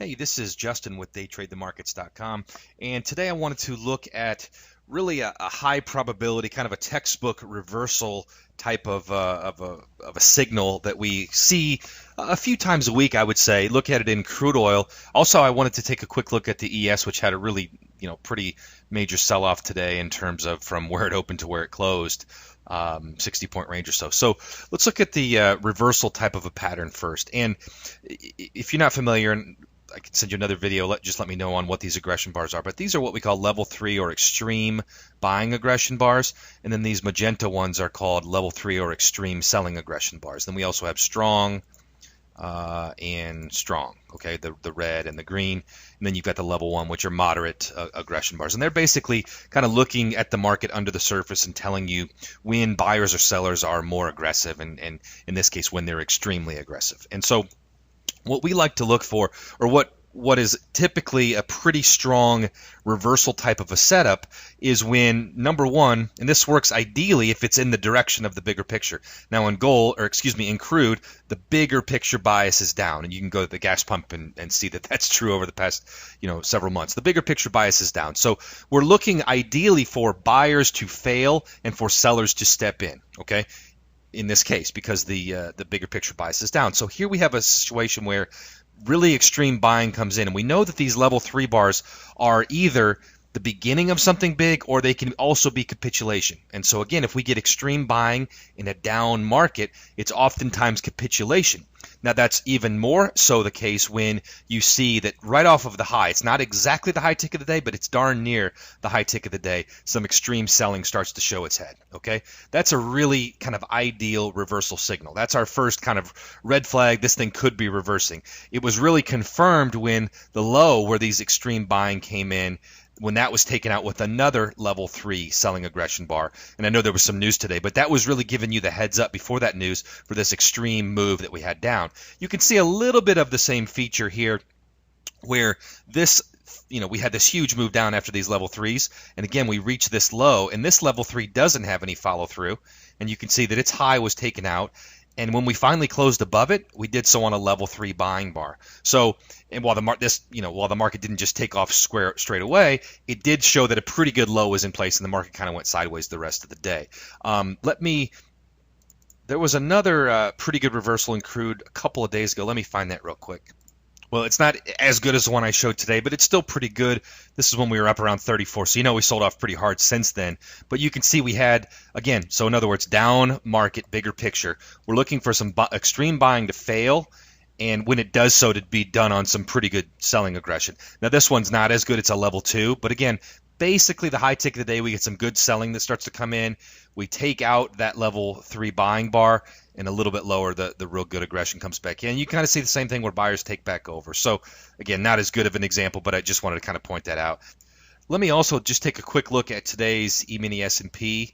Hey, this is Justin with daytradethemarkets.com, and today I wanted to look at really a high probability, kind of a textbook reversal type of a signal that we see a few times a week, I would say. Look at it in crude oil. Also, I wanted to take a quick look at the ES, which had a really, pretty major sell-off today in terms of from where it opened to where it closed. 60-point range or so. So let's look at the reversal type of a pattern first. And if you're not familiar, and I can send you another video, just let me know on what these aggression bars are. But these are what we call level 3 or extreme buying aggression bars. And then these magenta ones are called level 3 or extreme selling aggression bars. Then we also have strong and strong, okay, the red and the green. And then you've got the level 1, which are moderate aggression bars. And they're basically kind of looking at the market under the surface and telling you when buyers or sellers are more aggressive, and in this case, when they're extremely aggressive. And so what we like to look for, or what is typically a pretty strong reversal type of a setup, is when, number one, and this works ideally if it's in the direction of the bigger picture. Now in in crude, the bigger picture bias is down, and you can go to the gas pump and see that that's true over the past several months. The bigger picture bias is down. So we're looking ideally for buyers to fail and for sellers to step in, okay? In this case, because the bigger picture bias is down. So here we have a situation where really extreme buying comes in, and we know that these level 3 bars are either the beginning of something big, or they can also be capitulation. And so again, if we get extreme buying in a down market, it's oftentimes capitulation. Now that's even more so the case when you see that right off of the high, it's not exactly the high tick of the day, but it's darn near the high tick of the day, some extreme selling starts to show its head, okay? That's a really kind of ideal reversal signal. That's our first kind of red flag. This thing could be reversing. It was really confirmed when the low where these extreme buying came in, when that was taken out with another level 3 selling aggression bar. And I know there was some news today, but that was really giving you the heads up before that news for this extreme move that we had down. You can see a little bit of the same feature here where this, we had this huge move down after these level 3s. And again, we reached this low, and this level 3 doesn't have any follow through. And you can see that its high was taken out. And when we finally closed above it, we did so on a level 3 buying bar. So, and while the market didn't just take off straight away, it did show that a pretty good low was in place, and the market kind of went sideways the rest of the day. There was another pretty good reversal in crude a couple of days ago. Let me find that real quick. Well, it's not as good as the one I showed today, but it's still pretty good. This is when we were up around 34, so we sold off pretty hard since then. But you can see we had, again, so in other words, down market, bigger picture. We're looking for some extreme buying to fail, and when it does so, to be done on some pretty good selling aggression. Now, this one's not as good. It's a level 2, but again, basically the high tick of the day, we get some good selling that starts to come in. We take out that level 3 buying bar, and a little bit lower, the real good aggression comes back in. You kind of see the same thing where buyers take back over. So again, not as good of an example, but I just wanted to kind of point that out. Let me also just take a quick look at today's emini S&P.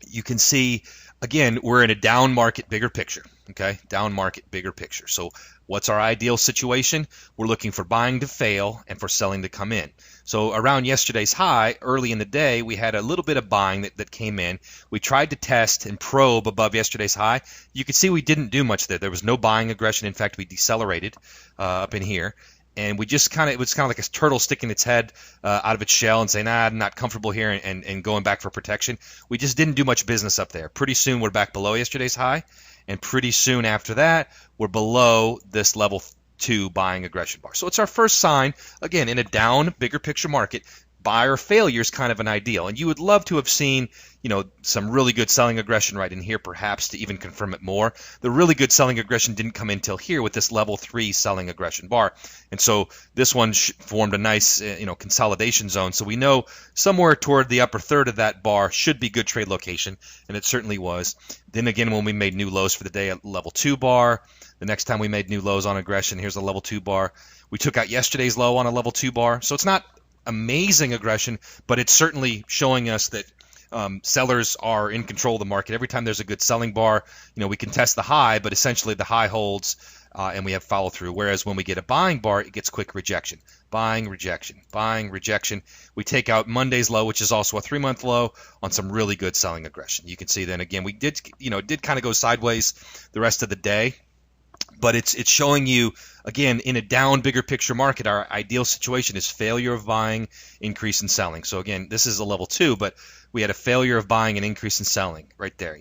You can see, again, we're in a down market, bigger picture. Okay, down market, bigger picture. So what's our ideal situation? We're looking for buying to fail and for selling to come in. So around yesterday's high, early in the day, we had a little bit of buying that came in. We tried to test and probe above yesterday's high. You can see we didn't do much there. There was no buying aggression. In fact, we decelerated up in here. And we just it was kind of like a turtle sticking its head out of its shell and saying, I'm not comfortable here, and going back for protection. We just didn't do much business up there. Pretty soon we're back below yesterday's high. And pretty soon after that, we're below this level 2 buying aggression bar. So it's our first sign, again, in a down, bigger picture market. Buyer failure is kind of an ideal. And you would love to have seen, some really good selling aggression right in here, perhaps to even confirm it more. The really good selling aggression didn't come in till here with this level 3 selling aggression bar. And so this one formed a nice, consolidation zone. So we know somewhere toward the upper third of that bar should be good trade location, and it certainly was. Then again, when we made new lows for the day at level 2 bar, the next time we made new lows on aggression, here's a level 2 bar. We took out yesterday's low on a level 2 bar. So it's not amazing aggression, but it's certainly showing us that sellers are in control of the market. Every time there's a good selling bar, we can test the high, but essentially the high holds and we have follow through. Whereas when we get a buying bar, it gets quick rejection. Buying, rejection, buying, rejection. We take out Monday's low, which is also a 3-month low, on some really good selling aggression. You can see then again, we did kind of go sideways the rest of the day. But it's showing you, again, in a down, bigger picture market, our ideal situation is failure of buying, increase in selling. So again, this is a level 2, but we had a failure of buying and increase in selling right there.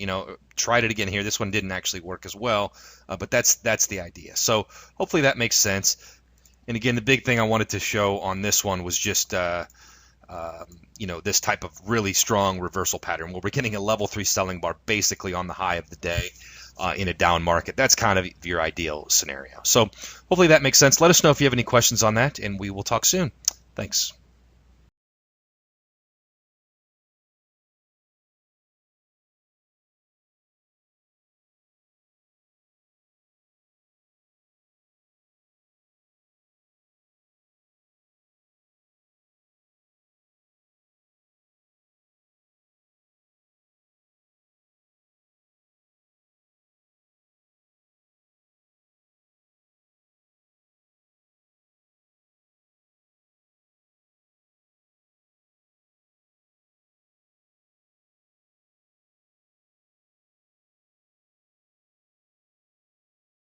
Tried it again here. This one didn't actually work as well, but that's the idea. So hopefully that makes sense. And again, the big thing I wanted to show on this one was just this type of really strong reversal pattern where we're getting a level 3 selling bar basically on the high of the day. In a down market. That's kind of your ideal scenario. So hopefully that makes sense. Let us know if you have any questions on that, and we will talk soon. Thanks.